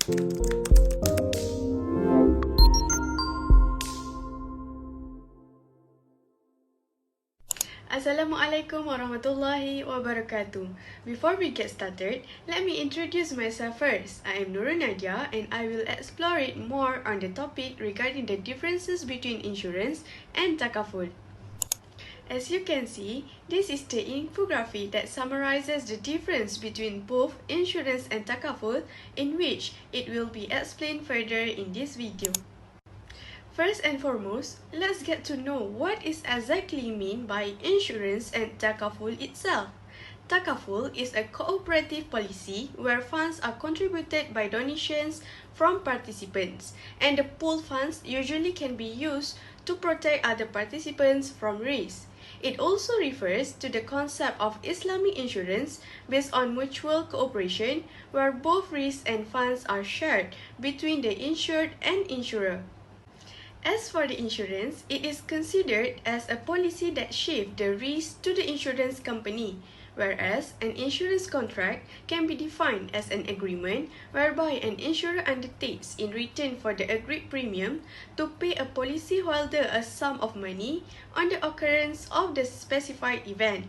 Assalamualaikum warahmatullahi wabarakatuh. Before we get started, let me introduce myself first. I am Nurul Nadia and I will explore it more on the topic regarding the differences between insurance and Takaful. As you can see, this is the infographic that summarizes the difference between both insurance and Takaful, in which it will be explained further in this video. First and foremost, let's get to know what is exactly mean by insurance and Takaful itself. Takaful is a cooperative policy where funds are contributed by donations from participants, and the pooled funds usually can be used to protect other participants from risk. It also refers to the concept of Islamic insurance based on mutual cooperation, where both risks and funds are shared between the insured and insurer. As for the insurance, it is considered as a policy that shifts the risk to the insurance company, whereas an insurance contract can be defined as an agreement whereby an insurer undertakes in return for the agreed premium to pay a policyholder a sum of money on the occurrence of the specified event.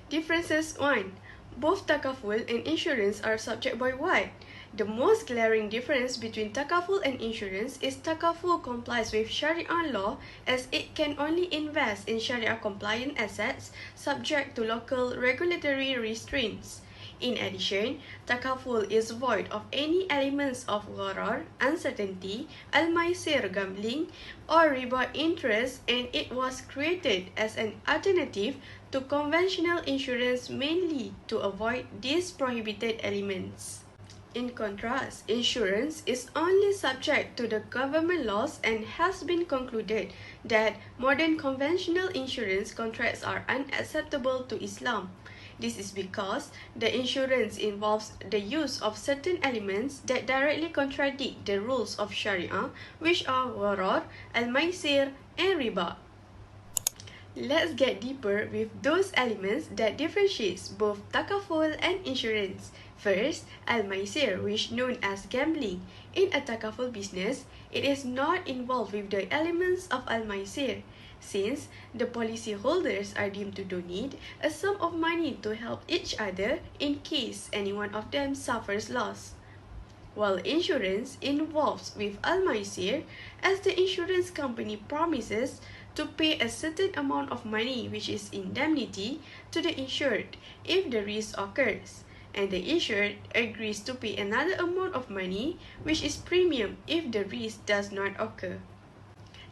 Differences 1. Both Takaful and insurance are subject by what? The most glaring difference between Takaful and insurance is Takaful complies with Sharia law as it can only invest in Sharia-compliant assets subject to local regulatory restraints. In addition, Takaful is void of any elements of gharar, uncertainty, al-maisir gambling, or riba interest, and it was created as an alternative to conventional insurance mainly to avoid these prohibited elements. In contrast, insurance is only subject to the government laws and has been concluded that modern conventional insurance contracts are unacceptable to Islam. This is because the insurance involves the use of certain elements that directly contradict the rules of Sharia, which are gharar, al-maisir, and riba. Let's get deeper with those elements that differentiates both Takaful and insurance. First, al-maisir, which known as gambling. In a Takaful business, it is not involved with the elements of al-maisir, since the policyholders are deemed to donate a sum of money to help each other in case any one of them suffers loss. While insurance involves with al-maisir, as the insurance company promises to pay a certain amount of money, which is indemnity, to the insured if the risk occurs, and the insured agrees to pay another amount of money, which is premium if the risk does not occur.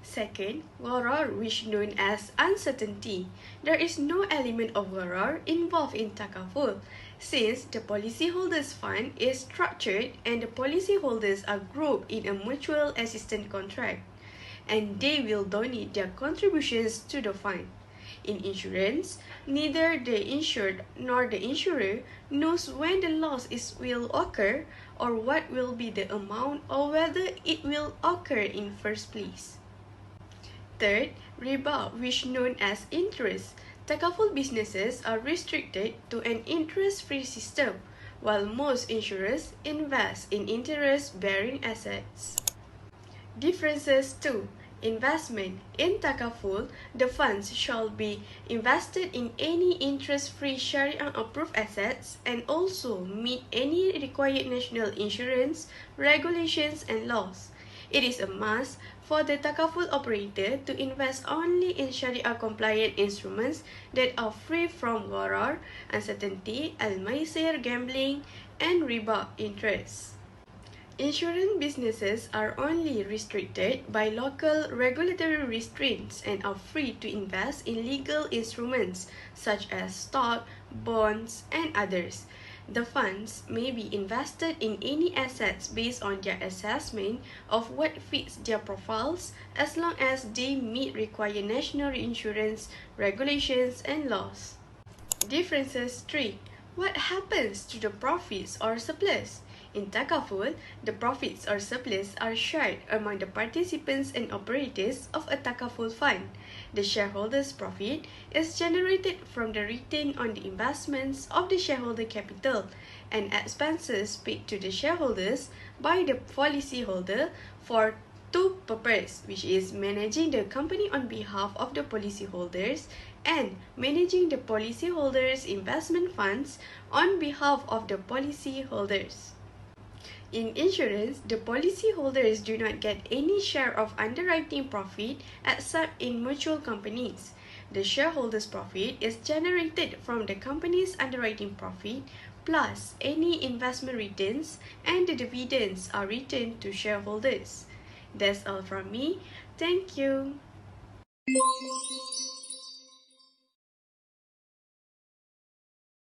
Second, gharar, which known as uncertainty. There is no element of gharar involved in Takaful, since the policyholders' fund is structured and the policyholders are grouped in a mutual assistance contract, and they will donate their contributions to the fund. In insurance, neither the insured nor the insurer knows when the loss will occur or what will be the amount or whether it will occur in first place. Third, riba, which known as interest. Takaful businesses are restricted to an interest-free system, while most insurers invest in interest-bearing assets. Differences 2. Investment. In Takaful, the funds shall be invested in any interest-free Sharia-approved assets and also meet any required national insurance, regulations, and laws. It is a must for the Takaful operator to invest only in Sharia-compliant instruments that are free from gharar, uncertainty, al-maisir, gambling, and riba interest. Insurance businesses are only restricted by local regulatory restraints and are free to invest in legal instruments such as stock, bonds, and others. The funds may be invested in any assets based on their assessment of what fits their profiles as long as they meet required national insurance regulations and laws. Differences 3. What happens to the profits or surplus? In Takaful, the profits or surplus are shared among the participants and operators of a Takaful fund. The shareholders' profit is generated from the return on the investments of the shareholder capital and expenses paid to the shareholders by the policyholder for two purposes, which is managing the company on behalf of the policyholders and managing the policyholders' investment funds on behalf of the policyholders. In insurance, the policyholders do not get any share of underwriting profit except in mutual companies. The shareholders' profit is generated from the company's underwriting profit plus any investment returns, and the dividends are returned to shareholders. That's all from me. Thank you.